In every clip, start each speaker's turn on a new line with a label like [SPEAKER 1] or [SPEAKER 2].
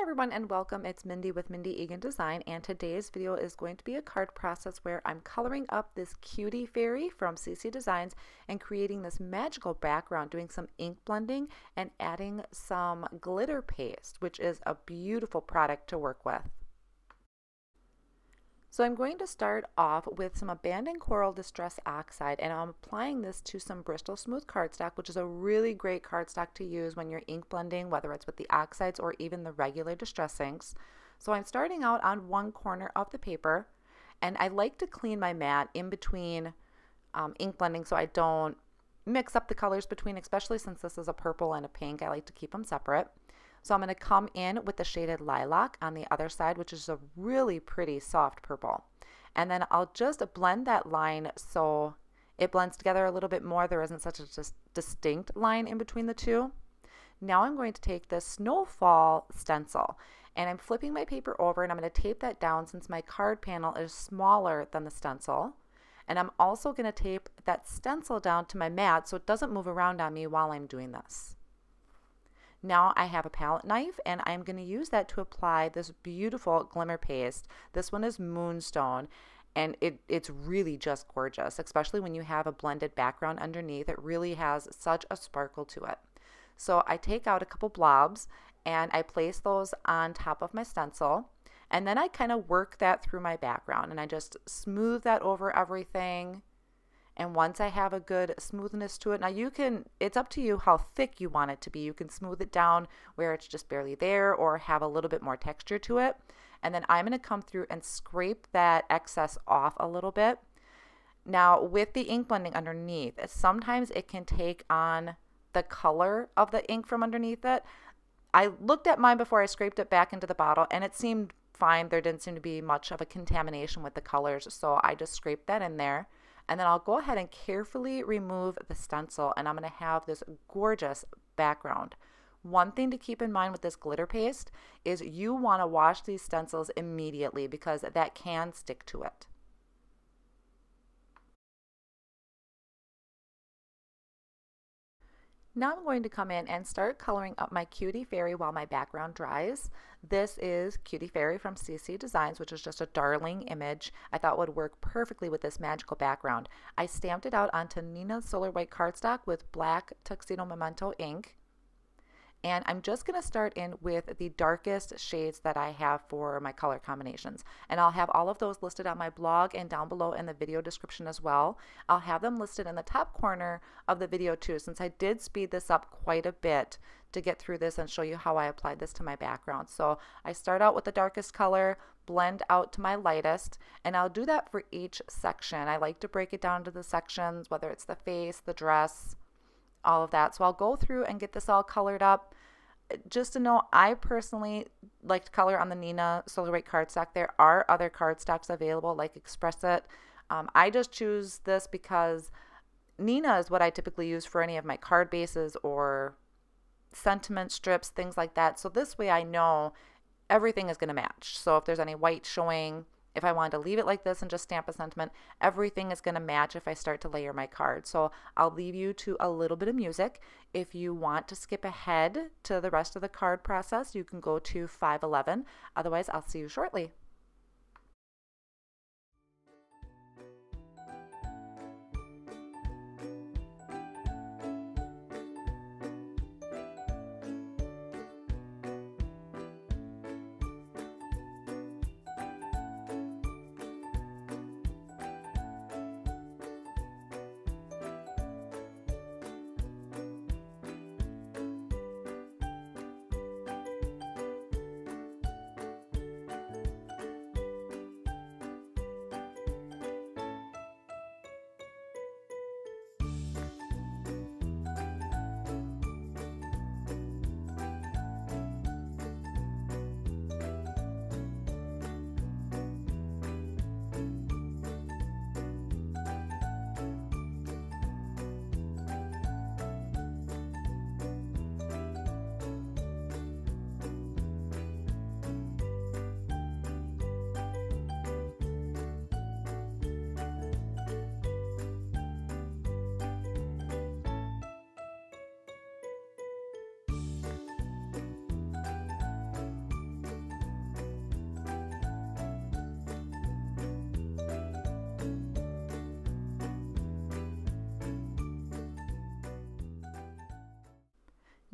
[SPEAKER 1] everyone and welcome. It's Mindy with Mindy Egan Design, and today's video is going to be a card process where I'm coloring up this cutie fairy from c.c.designs and creating this magical background, doing some ink blending and adding some glitter paste, which is a beautiful product to work with. So I'm going to start off with some Abandoned Coral Distress Oxide, and I'm applying this to some Bristol smooth cardstock, which is a really great cardstock to use when you're ink blending, whether it's with the oxides or even the regular distress inks. So I'm starting out on one corner of the paper, and I like to clean my mat in between ink blending so I don't mix up the colors between, especially since this is a purple and a pink. I like to keep them separate. So I'm going to come in with the shaded Lilac on the other side, which is a really pretty soft purple. And then I'll just blend that line so it blends together a little bit more. There isn't such a distinct line in between the two. Now I'm going to take the Snowfall stencil, and I'm flipping my paper over, and I'm going to tape that down since my card panel is smaller than the stencil. And I'm also going to tape that stencil down to my mat so it doesn't move around on me while I'm doing this. Now I have a palette knife, and I'm going to use that to apply this beautiful glimmer paste. This one is Moonstone, and it's really just gorgeous, especially when you have a blended background underneath. It really has such a sparkle to it. So I take out a couple blobs and I place those on top of my stencil, and then I kind of work that through my background, and I just smooth that over everything. And once I have a good smoothness to it, now it's up to you how thick you want it to be. You can smooth it down where it's just barely there or have a little bit more texture to it. And then I'm going to come through and scrape that excess off a little bit. Now with the ink blending underneath, sometimes it can take on the color of the ink from underneath it. I looked at mine before I scraped it back into the bottle, and it seemed fine. There didn't seem to be much of a contamination with the colors, so I just scraped that in there. And then I'll go ahead and carefully remove the stencil, and I'm going to have this gorgeous background. One thing to keep in mind with this glitter paste is you want to wash these stencils immediately because that can stick to it. Now I'm going to come in and start coloring up my cutie fairy while my background dries. This is Cutie Fairy from c.c.designs, which is just a darling image. I thought would work perfectly with this magical background. I stamped it out onto Neenah's Solar White cardstock with black Tuxedo Memento ink. And I'm just going to start in with the darkest shades that I have for my color combinations. And I'll have all of those listed on my blog and down below in the video description as well. I'll have them listed in the top corner of the video too, since I did speed this up quite a bit to get through this and show you how I applied this to my background. So I start out with the darkest color, blend out to my lightest, and I'll do that for each section. I like to break it down to the sections, whether it's the face, the dress, all of that. So I'll go through and get this all colored up. Just to know, I personally like to color on the Neenah Solar White cardstock. There are other cardstocks available like Express It. I just choose this because Neenah is what I typically use for any of my card bases or sentiment strips, things like that. So this way I know everything is going to match. So if there's any white showing, if I wanted to leave it like this and just stamp a sentiment, everything is going to match if I start to layer my card. So I'll leave you to a little bit of music. If you want to skip ahead to the rest of the card process, you can go to 5:11. Otherwise, I'll see you shortly.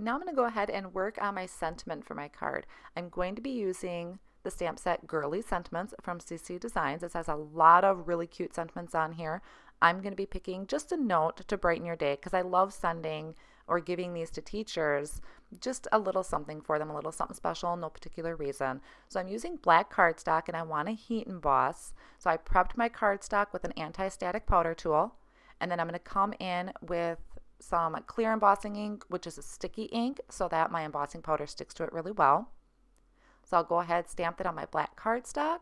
[SPEAKER 1] Now I'm going to go ahead and work on my sentiment for my card. I'm going to be using the stamp set Girly Sentiments from c.c.designs. This has a lot of really cute sentiments on here. I'm going to be picking just a note to brighten your day because I love sending or giving these to teachers, just a little something for them, a little something special, no particular reason. So I'm using black cardstock and I want to heat emboss. So I prepped my cardstock with an anti-static powder tool, and then I'm going to come in with some clear embossing ink, which is a sticky ink, so that my embossing powder sticks to it really well. So I'll go ahead, stamp it on my black cardstock,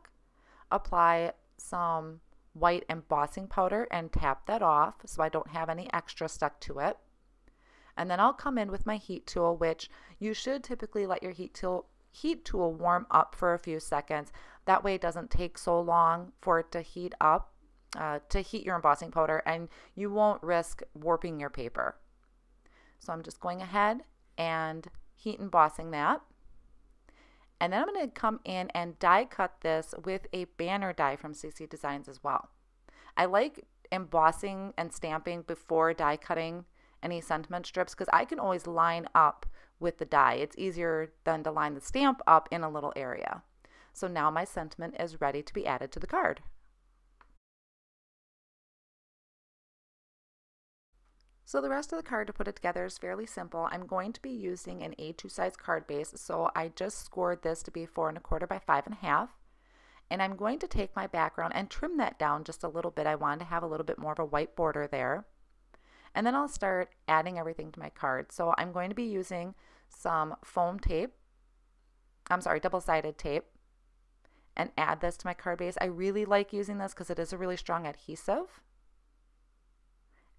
[SPEAKER 1] apply some white embossing powder and tap that off so I don't have any extra stuck to it. And then I'll come in with my heat tool, which you should typically let your heat tool warm up for a few seconds. That way it doesn't take so long for it to heat up, to heat your embossing powder, and you won't risk warping your paper. So I'm just going ahead and heat embossing that. And then I'm going to come in and die cut this with a banner die from c.c.designs as well. I like embossing and stamping before die cutting any sentiment strips because I can always line up with the die. It's easier than to line the stamp up in a little area. So now my sentiment is ready to be added to the card. So the rest of the card to put it together is fairly simple. I'm going to be using an A2 size card base, so I just scored this to be 4 1/4 by 5 1/2. And I'm going to take my background and trim that down just a little bit. I wanted to have a little bit more of a white border there. And then I'll start adding everything to my card. So I'm going to be using some foam tape, double-sided tape, and add this to my card base. I really like using this because it is a really strong adhesive.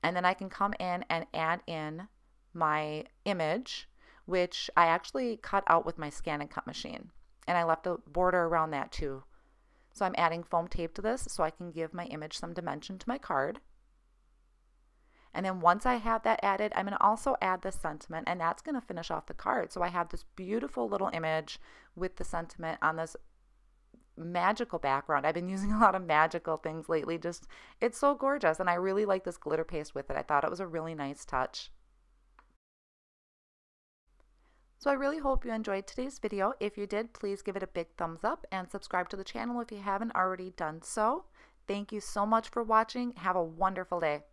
[SPEAKER 1] And then I can come in and add in my image, which I actually cut out with my scan and cut machine. And I left a border around that too. So I'm adding foam tape to this so I can give my image some dimension to my card. And then once I have that added, I'm going to also add the sentiment, and that's going to finish off the card. So I have this beautiful little image with the sentiment on this magical background. I've been using a lot of magical things lately. Just, it's so gorgeous, and I really like this glitter paste with it. I thought it was a really nice touch. So I really hope you enjoyed today's video. If you did, please give it a big thumbs up and subscribe to the channel if you haven't already done so. Thank you so much for watching. Have a wonderful day.